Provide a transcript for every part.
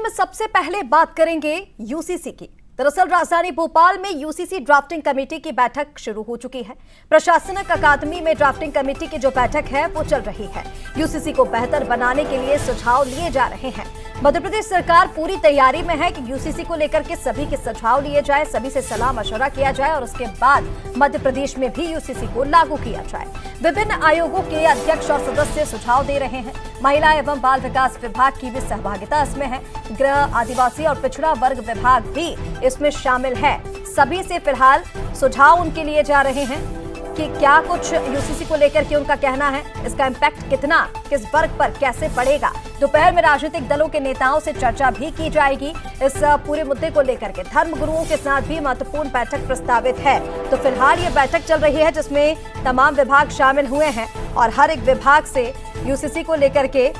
में सबसे पहले बात करेंगे यूसीसी की। दरअसल राजधानी भोपाल में यूसीसी ड्राफ्टिंग कमेटी की बैठक शुरू हो चुकी है। प्रशासनिक अकादमी में ड्राफ्टिंग कमेटी की जो बैठक है वो चल रही है। यूसीसी को बेहतर बनाने के लिए सुझाव लिए जा रहे हैं। मध्य प्रदेश सरकार पूरी तैयारी में है कि यूसीसी को लेकर के सभी के सुझाव लिए जाए, सभी से सलाह मशवरा किया जाए और उसके बाद मध्य प्रदेश में भी यूसीसी को लागू किया जाए। विभिन्न आयोगों के अध्यक्ष और सदस्य सुझाव दे रहे हैं। महिला एवं बाल विकास विभाग की भी सहभागिता इसमें है। गृह, आदिवासी और पिछड़ा वर्ग विभाग भी इसमें शामिल है। सभी से फिलहाल सुझाव उनके लिए जा रहे हैं कि क्या कुछ यूसीसी को लेकर के उनका कहना है, इसका इम्पैक्ट कितना, किस वर्ग पर कैसे पड़ेगा। दोपहर में राजनीतिक दलों के नेताओं से चर्चा भी की जाएगी इस पूरे मुद्दे को लेकर के। धर्म गुरुओं के साथ भी महत्वपूर्ण बैठक प्रस्तावित है। तो फिलहाल ये बैठक चल रही है जिसमें तमाम विभाग शामिल हुए हैं और हर एक विभाग से यूसीसी को लेकर के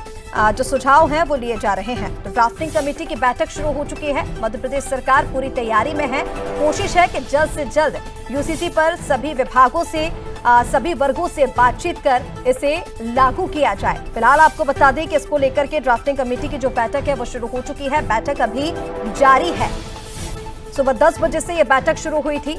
जो सुझाव हैं वो लिए जा रहे हैं। तो ड्राफ्टिंग कमेटी की बैठक शुरू हो चुकी है। मध्य प्रदेश सरकार पूरी तैयारी में है। कोशिश है कि जल्द से जल्द यूसीसी पर सभी विभागों से सभी वर्गों से बातचीत कर इसे लागू किया जाए। फिलहाल आपको बता दें कि इसको लेकर के ड्राफ्टिंग कमेटी की जो बैठक है वो शुरू हो चुकी है। बैठक अभी जारी है। सुबह 10 बजे से यह बैठक शुरू हुई थी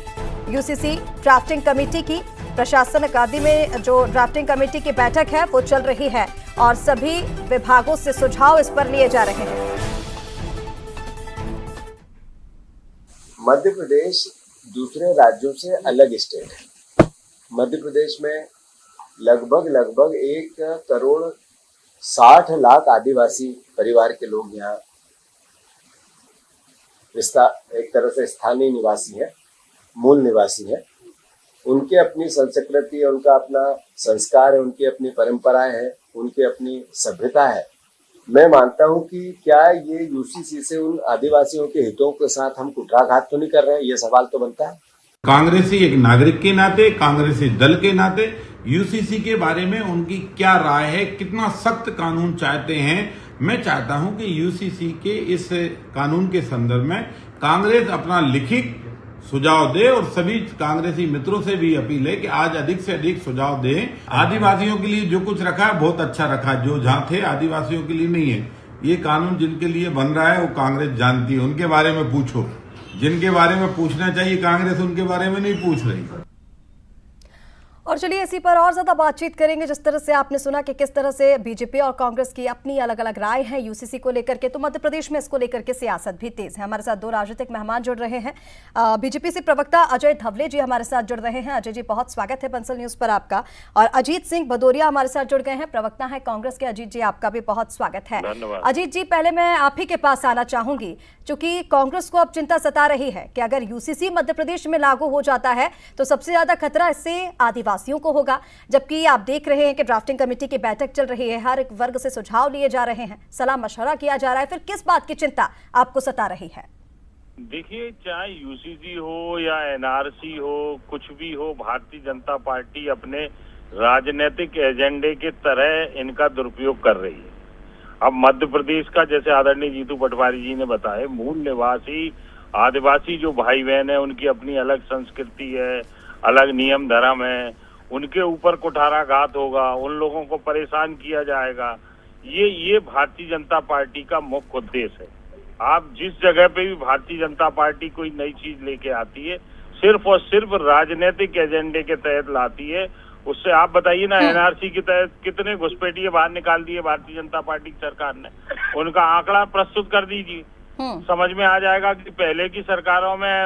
यूसीसी ड्राफ्टिंग कमेटी की। प्रशासन अकादमी में जो ड्राफ्टिंग कमेटी की बैठक है वो चल रही है और सभी विभागों से सुझाव इस पर लिए जा रहे हैं। मध्य प्रदेश दूसरे राज्यों से अलग स्टेट है। मध्य प्रदेश में लगभग 1,60,00,000 आदिवासी परिवार के लोग यहाँ एक तरह से स्थानीय निवासी है, मूल निवासी है। उनकी अपनी संस्कृति है, उनका अपना संस्कार है, उनकी अपनी परंपराएं हैं, उनकी अपनी सभ्यता है। मैं मानता हूं कि क्या ये यूसीसी से उन आदिवासियों के हितों के साथ हम कुठाराघात तो नहीं कर रहे हैं, ये सवाल तो बनता है। कांग्रेसी एक नागरिक के नाते, कांग्रेसी दल के नाते यूसीसी के बारे में उनकी क्या राय है, कितना सख्त कानून चाहते हैं। मैं चाहता हूं कि यूसीसी के इस कानून के संदर्भ में कांग्रेस अपना लिखित सुझाव दे और सभी कांग्रेसी मित्रों से भी अपील है कि आज अधिक से अधिक सुझाव दें। आदिवासियों के लिए जो कुछ रखा है बहुत अच्छा रखा है, जो जहां थे आदिवासियों के लिए नहीं है। ये कानून जिनके लिए बन रहा है वो कांग्रेस जानती है, उनके बारे में पूछो। जिनके बारे में पूछना चाहिए कांग्रेस उनके बारे में नहीं पूछ रही। और चलिए इसी पर और ज्यादा बातचीत करेंगे। जिस तरह से आपने सुना कि किस तरह से बीजेपी और कांग्रेस की अपनी अलग अलग राय है यूसीसी को लेकर के, तो मध्य प्रदेश में इसको लेकर के सियासत भी तेज है। हमारे साथ दो राजनीतिक मेहमान जुड़ रहे हैं। बीजेपी से प्रवक्ता अजय धवले जी हमारे साथ जुड़ रहे हैं। अजय जी, बहुत स्वागत है बंसल न्यूज पर आपका। और अजीत सिंह भदौरिया हमारे साथ जुड़ गए हैं, प्रवक्ता है कांग्रेस के। अजीत जी, आपका भी बहुत स्वागत है। अजीत जी, पहले मैं आप ही के पास आना चाहूंगी, क्योंकि कांग्रेस को अब चिंता सता रही है कि अगर यूसीसी मध्य प्रदेश में लागू हो जाता है तो सबसे ज्यादा खतरा इससे आदिवासियों को होगा। जबकि आप देख रहे हैं कि ड्राफ्टिंग कमेटी की बैठक चल रही है, हर एक वर्ग से सुझाव लिए जा रहे हैं, सलाह मशवरा किया जा रहा है। फिर किस बात की चिंता आपको सता रही है? देखिए, चाहे यूसीसी हो या एनआरसी हो, कुछ भी हो, भारतीय जनता पार्टी अपने राजनीतिक एजेंडे के तरह इनका दुरुपयोग कर रही है। अब मध्य प्रदेश का, जैसे आदरणीय जीतू पटवारी जी ने बताया, मूल निवासी आदिवासी जो भाई बहन है उनकी अपनी अलग संस्कृति है, अलग नियम धर्म है, उनके ऊपर कुठाराघात होगा, उन लोगों को परेशान किया जाएगा। ये भारतीय जनता पार्टी का मुख्य उद्देश्य है। आप जिस जगह पे भी भारतीय जनता पार्टी कोई नई चीज लेके आती है, सिर्फ और सिर्फ राजनीतिक एजेंडे के तहत लाती है। उससे आप बताइए ना, एनआरसी के तहत कितने घुसपैठिए बाहर निकाल दिए भारतीय जनता पार्टी की सरकार ने। उनका आंकड़ा प्रस्तुत कर दीजिए, समझ में आ जाएगा कि पहले की सरकारों में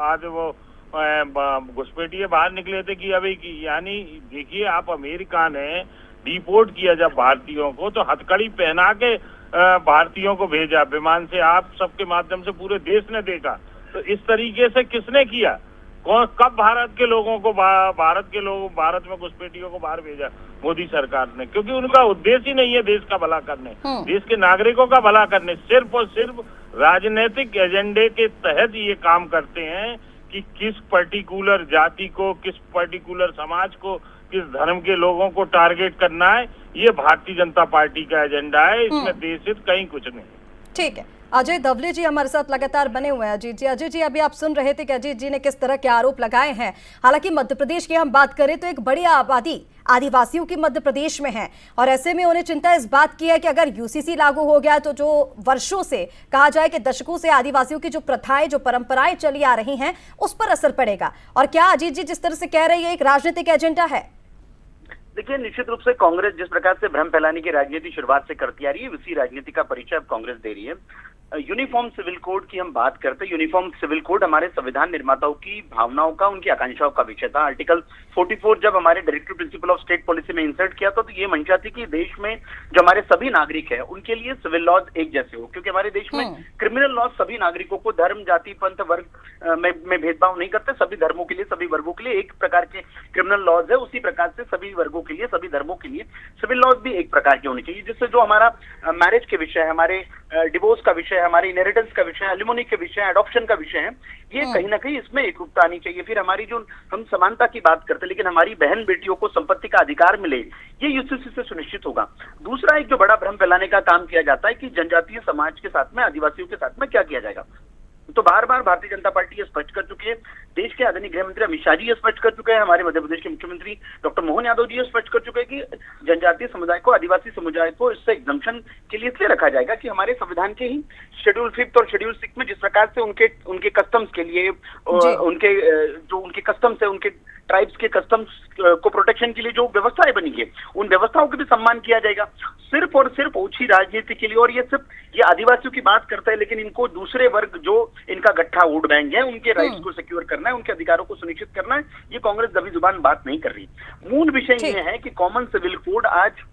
आज वो घुसपैठिए बाहर निकले थे कि अभी की। यानी देखिए, आप अमेरिका ने डिपोर्ट किया जब भारतीयों को, तो हथकड़ी पहना के भारतीयों को भेजा विमान से। आप सबके माध्यम से पूरे देश ने देखा। तो इस तरीके से किसने किया? कब भारत के लोगों को भारत में घुसपैठियों को बाहर भेजा? मोदी सरकार ने। क्योंकि उनका उद्देश्य ही नहीं है देश का भला करने, देश के नागरिकों का भला करने। सिर्फ और सिर्फ राजनीतिक एजेंडे के तहत ये काम करते हैं कि किस पर्टिकुलर जाति को, किस पर्टिकुलर समाज को, किस धर्म के लोगों को टारगेट करना है। ये भारतीय जनता पार्टी का एजेंडा है। इसमें देश हित कहीं कुछ नहीं। ठीक है, अजय धवले जी हमारे साथ लगातार बने हुए हैं। अजीत जी, अजय जी, अभी आप सुन रहे थे कि अजीत जी ने किस तरह के आरोप लगाए हैं। हालांकि मध्य प्रदेश की हम बात करें तो एक बड़ी आबादी आदिवासियों की मध्य प्रदेश में है और ऐसे में उन्हें चिंता इस बात की है कि अगर यूसीसी लागू हो गया तो जो वर्षों से कहा जाए कि दशकों से आदिवासियों की जो प्रथाएं जो परंपराएं चली आ रही हैं उस पर असर पड़ेगा। और क्या अजीत जी जिस तरह से कह रही है एक राजनीतिक एजेंडा है? देखिए, निश्चित रूप से कांग्रेस जिस प्रकार से भ्रम फैलाने की राजनीति शुरुआत से करती आ रही है, उसी राजनीति का परिचय अब कांग्रेस दे रही है। यूनिफॉर्म सिविल कोड की हम बात करते हैं। यूनिफॉर्म सिविल कोड हमारे संविधान निर्माताओं की भावनाओं का, उनकी आकांक्षाओं का विषय था। आर्टिकल 44 जब हमारे directive principle of state policy में इंसर्ट किया था, तो ये मंशा थी कि देश में जो हमारे सभी नागरिक हैं उनके लिए सिविल लॉज एक जैसे हो, क्योंकि हमारे देश में क्रिमिनल लॉज सभी नागरिकों को धर्म, जाति, पंथ, वर्ग में भेदभाव नहीं करते। सभी धर्मों के लिए, सभी वर्गों के लिए एक प्रकार के क्रिमिनल लॉज है। उसी प्रकार से सभी वर्गों के लिए, सभी धर्मों के लिए सिविल लॉज भी एक प्रकार के होने चाहिए, जिससे जो हमारा मैरिज के विषय है, हमारे डिवोर्स का विषय है, हमारी इनहेरिटेंस का विषय है, एलिमोनी के विषय है, एडॉप्शन का विषय है, ये कहीं ना कहीं इसमें एकरूपता आनी चाहिए। फिर हमारी जो हम समानता की बात करते हैं, लेकिन हमारी बहन बेटियों को संपत्ति का अधिकार मिले, ये यूसीसी से सुनिश्चित होगा। दूसरा एक जो बड़ा भ्रम फैलाने का काम किया जाता है कि जनजातीय समाज के साथ में, आदिवासियों के साथ में क्या किया जाएगा। तो बार बार भारतीय जनता पार्टी ये स्पष्ट कर चुकी है, देश के आदरणीय गृह मंत्री अमित शाह जी ये स्पष्ट कर चुके हैं, हमारे मध्य प्रदेश के मुख्यमंत्री डॉक्टर मोहन यादव जी ये स्पष्ट कर चुके हैं कि जनजातीय समुदाय को, आदिवासी समुदाय को इससे एग्जम्पशन के लिए इसलिए रखा जाएगा कि हमारे संविधान के ही शेड्यूल 5 और शेड्यूल 6 में जिस प्रकार से उनके कस्टम्स के लिए, उनके कस्टम्स है, उनके ट्राइब्स के कस्टम्स को प्रोटेक्शन के लिए जो व्यवस्थाएं बनी है, उन व्यवस्थाओं का भी सम्मान किया जाएगा। सिर्फ और सिर्फ ओछी राजनीति के लिए, और ये आदिवासियों की बात करता है, लेकिन इनको दूसरे वर्ग जो इनका गट्ठा वोट बैंक है, उनके राइट्स को सिक्योर करना है, उनके अधिकारों को सुनिश्चित करना है, ये कांग्रेस दबी जुबान बात नहीं कर रही। मूल विषय ये है कि कॉमन सिविल कोड आज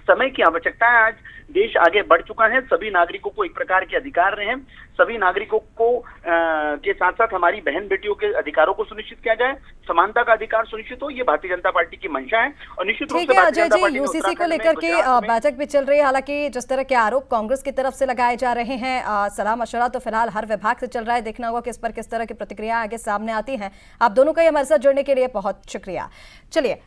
समय की आवश्यकता है। आज देश आगे बढ़ चुका है, सभी नागरिकों को एक प्रकार के अधिकार रहे हैं, सभी नागरिकों को के साथ साथ हमारी बहन बेटियों के अधिकारों को सुनिश्चित किया जाए, समानता का अधिकार सुनिश्चित हो, ये भारतीय जनता पार्टी की मंशा है। और निश्चित रूप से भारतीय जनता पार्टी यूसीसी को लेकर के बैठक भी चल रही है। हालांकि जिस तरह के आरोप कांग्रेस की तरफ से लगाए जा रहे हैं, सलाह मशवरा तो फिलहाल हर विभाग से चल रहा है, देखना होगा कि इस पर किस तरह की प्रतिक्रिया आगे सामने आती है। आप दोनों का हमारे साथ जुड़ने के लिए बहुत शुक्रिया। चलिए।